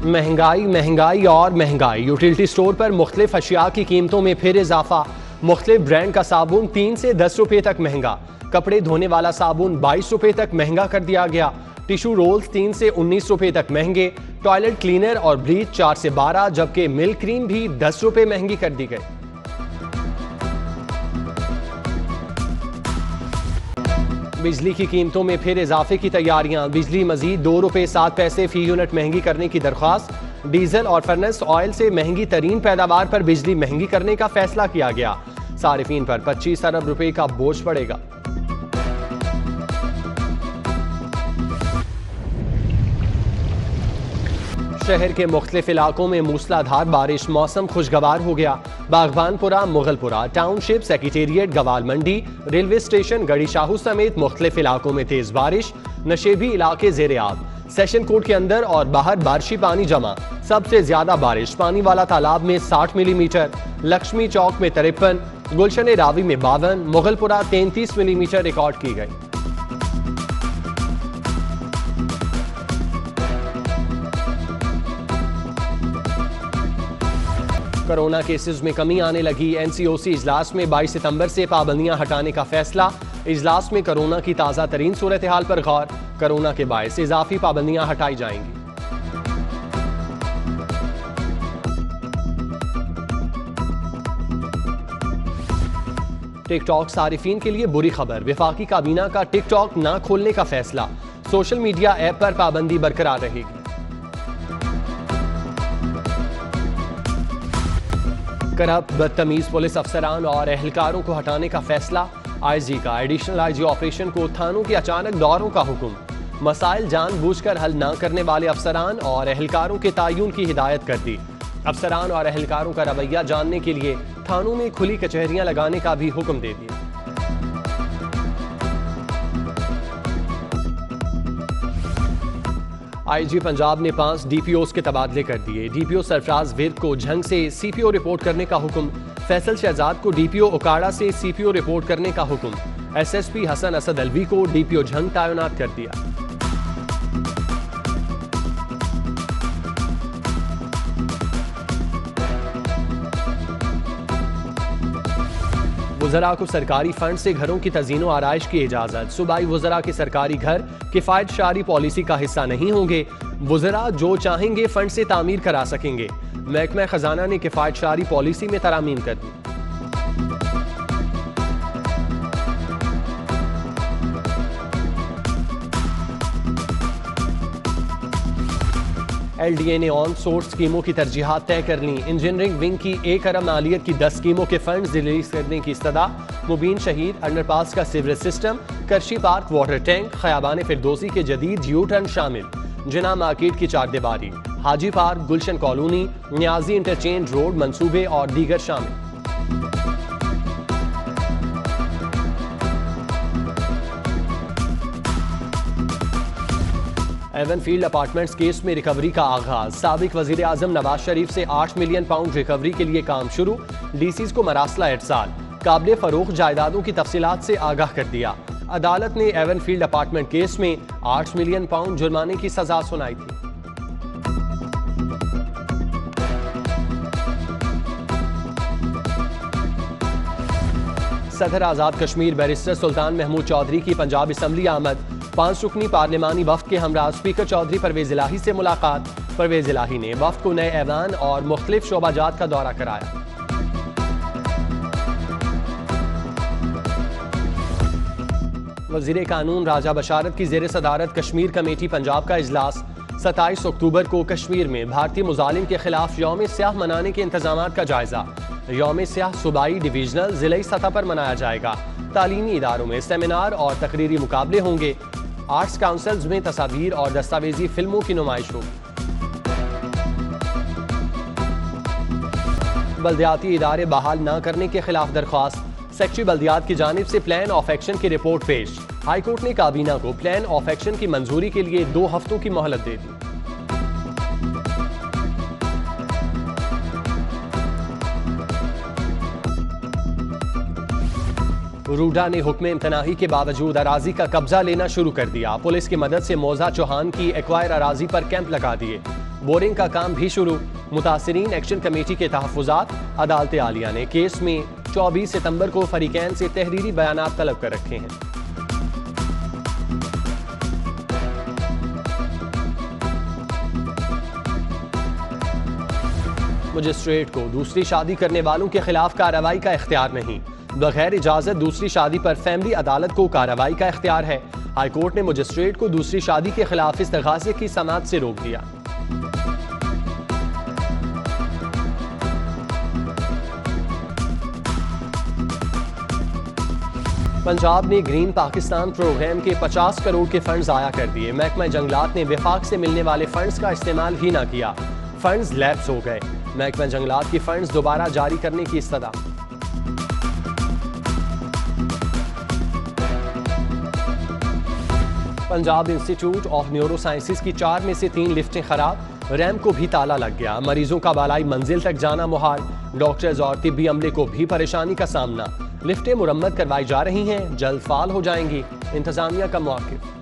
महंगाई महंगाई और महंगाई। यूटिलिटी स्टोर पर मुख्तलिफ अशिया की कीमतों में फिर इजाफा। मुख्तलिफ ब्रांड का साबुन 3 से 10 रुपए तक महंगा। कपड़े धोने वाला साबुन 22 रुपए तक महंगा कर दिया गया। टिश्यू रोल्स 3 से 19 रुपए तक महंगे। टॉयलेट क्लीनर और ब्लीच 4 से 12, जबकि मिल्क क्रीम भी 10 रुपए महंगी कर दी गई। बिजली की कीमतों में फिर इजाफे की तैयारियां। बिजली मजीद 2 रुपए 7 पैसे फी यूनिट महंगी करने की दरख्वास्त। डीजल और फर्नेस ऑयल से महंगी तरीन पैदावार पर बिजली महंगी करने का फैसला किया गया। सारिफीन पर 25 अरब रुपए का बोझ पड़ेगा। शहर के मुख्तलिफ इलाकों में मूसलाधार बारिश। मौसम खुशगवार हो गया। बागबानपुरा, मुगलपुरा टाउनशिप, सेक्रेटेरिएट, गवाल मंडी, रेलवे स्टेशन, गड़ी शाहू समेत मुख्तलिफ इलाकों में तेज बारिश। नशेबी इलाके जेर आब। सेशन कोर्ट के अंदर और बाहर बारिशी पानी जमा। सबसे ज्यादा बारिश पानी वाला तालाब में 60 मिलीमीटर, लक्ष्मी चौक में 53, गुलशन रावी में 52, मुगलपुरा 33 मिलीमीटर रिकॉर्ड की गई। कोरोना केसेस में कमी आने लगी। एनसीओसी इजलास में 22 सितंबर से पाबंदियां हटाने का फैसला। इजलास में कोरोना की ताज़ा तरीन सूरत हाल पर गौर। कोरोना के बायस इजाफी पाबंदियां हटाई जाएंगी। टिकटॉक सारिफीन के लिए बुरी खबर। वफाकी काबीना का टिकटॉक ना खोलने का फैसला। सोशल मीडिया ऐप पर पाबंदी बरकरार रहेगी। करप्ट बदतमीज पुलिस अफसरान और एहलकारों को हटाने का फैसला। आईजी का एडिशनल आईजी ऑपरेशन को थानों के अचानक दौरों का हुक्म। मसाइल जानबूझकर हल न करने वाले अफसरान और एहलकारों के तयन की हिदायत कर दी। अफसरान और एहलकारों का रवैया जानने के लिए थानों में खुली कचहरियां लगाने का भी हुक्म दे दिया। आईजी पंजाब ने 5 डीपीओस के तबादले कर दिए। डीपीओ सरफराज विर्क को झंग से सीपीओ रिपोर्ट करने का हुक्म। फैसल शहजाद को डीपीओ उकाड़ा से सीपीओ रिपोर्ट करने का हुक्म। एसएसपी हसन असद अलवी को डीपीओ झंग तैनात कर दिया। वज़रा को सरकारी फंड से घरों की तज़ीनो आराइश की इजाजत। सूबाई वज़रा के सरकारी घर किफ़ायत शारी पॉलिसी का हिस्सा नहीं होंगे। वज़रा जो चाहेंगे फंड से तामीर करा सकेंगे। महकमा खजाना ने किफ़ायत शारी पॉलिसी में तरामीम कर दी। LDA ने ऑन सोर्स स्कीमों की तरजीहात तय कर ली। इंजीनियरिंग विंग की 1 अरब मालियत की 10 स्कीमों के फंड रिलीज करने की इस्तदा। मुबीन शहीद अंडरपास का sewerage system, Karshi park water tank, Khayaban Firdousi के जदीद यू टर्न शामिल। जिना मार्केट की 4 दीवारी, हाजी पार्क, गुलशन कॉलोनी, न्याजी इंटरचेंज रोड मंसूबे और दीगर शामिल। एवन फील्ड अपार्टमेंट्स केस में रिकवरी का आगाज। साबिक वजीर आजम नवाज शरीफ से 8 मिलियन पाउंड रिकवरी के लिए काम शुरू। डीसीज को मरासला इरसाल। काबिल फरोख्त जायदादों की तफसीलात से आगाह कर दिया। अदालत ने एवन फील्ड अपार्टमेंट केस में 8 मिलियन पाउंड जुर्माने की सजा सुनाई थी। सदर आजाद कश्मीर बैरिस्टर सुल्तान महमूद चौधरी की पंजाब असम्बली आमद। 5 रुकनी पार्लिमानी वफ्द के हमरा स्पीकर चौधरी परवेज इलाही से मुलाकात। परवेज इलाही ने वफ्द को नए ऐवान और मुख्तलिफ शोबाजात का दौरा कराया। वजीर कानून राजा बशारत की जेर सदारत कश्मीर कमेटी पंजाब का इजलास। 27 अक्टूबर को कश्मीर में भारतीय मुजालिम के खिलाफ यौम स्याह मनाने के इंतजाम का जायजा। यौम स्याह सूबाई, डिवीजनल, जिलाई सतह पर मनाया जाएगा। तालीमी इदारों में सेमिनार और तकरीरी मुकाबले होंगे। आर्ट्स काउंसिल्स में तस्वीर और दस्तावेजी फिल्मों की नुमाइश होगी। बल्दियाती इदारे बहाल न करने के खिलाफ दरख्वास्त। सेक्रेटरी बल्दियात की जानिब से प्लान ऑफ एक्शन की रिपोर्ट पेश। हाईकोर्ट ने काबीना को प्लान ऑफ एक्शन की मंजूरी के लिए 2 हफ्तों की मोहलत दे दी। रूडा ने हुक्म इम्तनाही के बावजूद अराजी का कब्जा लेना शुरू कर दिया। पुलिस की मदद से मौजा चौहान की एक्वायर अराजी पर कैंप लगा दिए। बोरिंग का काम भी शुरू। मुतासिरीन एक्शन कमेटी के तहफ़्फ़ुज़ात। अदालत आलिया ने केस में 24 सितंबर को फरीकैन से तहरीरी बयानात तलब कर रखे हैं। मजिस्ट्रेट को दूसरी शादी करने वालों के खिलाफ कार्रवाई का इख्तियार नहीं। बगैर इजाजत दूसरी शादी पर फैमिली अदालत को कार्रवाई का इख्तियार है। हाईकोर्ट ने मजिस्ट्रेट को दूसरी शादी के खिलाफ इस्तग़ासे की समाअत से रोक दिया। पंजाब ने ग्रीन पाकिस्तान प्रोग्राम के 50 करोड़ के फंड्स ज़ाया कर दिए। महकमा जंगलात ने विफाक से मिलने वाले फंड्स का इस्तेमाल ही ना किया। फंड्स लैप्स हो गए। महकमा जंगलात की फंड्स दोबारा जारी करने की इस्तदा। Punjab institute of neurosciences की 4 में से 3 लिफ्टें खराब। रैंप को भी ताला लग गया। मरीजों का बालाई मंजिल तक जाना मुहाल। डॉक्टर्स और तिब्बी अमले को भी परेशानी का सामना। लिफ्टें मुरम्मत करवाई जा रही हैं, जल्द फाल हो जाएंगी। इंतजामिया का मौक़िफ़।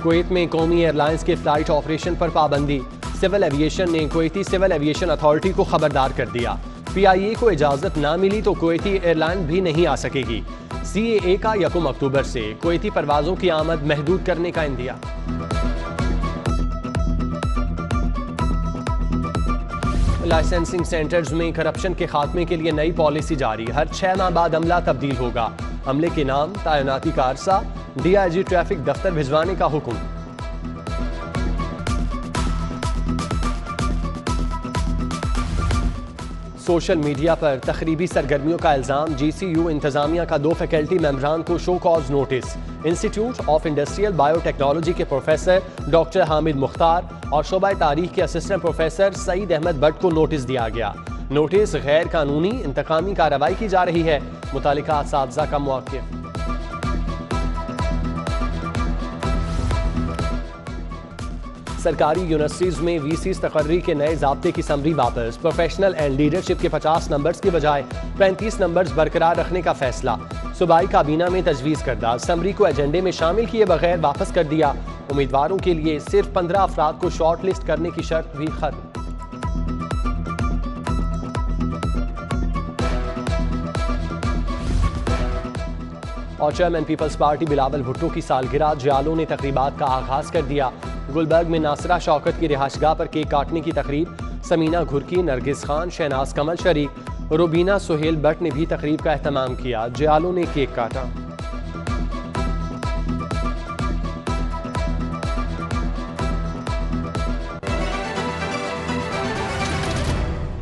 कुवैत में कौमी एयरलाइंस के फ्लाइट ऑपरेशन पर पाबंदी। सिविल एविएशन ने कुवैती सिविल एविएशन अथॉरिटी को खबरदार कर दिया। PIA को इजाजत ना मिली तो कुवैती एयरलाइन भी नहीं आ सकेगी। CAA का 1 अक्टूबर से कुवैती परवाजों की आमद महदूद करने का इंदिया। लाइसेंसिंग सेंटर्स में करप्शन के खात्मे के लिए नई पॉलिसी जारी। हर 6 माह बाद अमला तब्दील होगा। अमले के नाम, तैनाती का अरसा, DIG ट्रैफिक दफ्तर भिजवाने का हुक्म। सोशल मीडिया पर तखरीबी सरगर्मियों का इल्जाम। GCU इंतजामिया का 2 फैकल्टी मेंबरान को show cause notice. Institute of industrial biotechnology के प्रोफेसर डॉक्टर हामिद मुख्तार और शोबा तारीख के असिस्टेंट प्रोफेसर सईद अहमद भट्ट को नोटिस दिया गया। नोटिस गैर कानूनी इंतकामी कार्रवाई की जा रही है। मुतालिका असातिज़ा का मौक़िफ़। सरकारी यूनिवर्सिटीज़ में VCs तकर्री के नए ज़ाब्ते की समरी वापस। प्रोफेशनल एंड लीडरशिप के 50 नंबर्स की बजाय 35 नंबर्स बरकरार रखने का फैसला। सूबाई काबीना में तजवीज़ करदा समरी को एजेंडे में शामिल किए बगैर वापस कर दिया। उम्मीदवारों के लिए सिर्फ 15 अफराद को शॉर्ट लिस्ट करने की शर्त भी खत्म। और चेयरमैन पीपल्स पार्टी बिलावल भुट्टो की सालगिरह। जियालों ने तकरीबात का आगाज कर दिया। गुलबर्ग में नासरा शौकत की रिहाइशगाह पर केक काटने की तकरीब। समीना घुरकी, नरगिस खान, शहनाज कमल शरीक, रुबीना सुहेल भट्ट ने भी तकरीब का एहतमाम किया। जियालों ने केक काटा।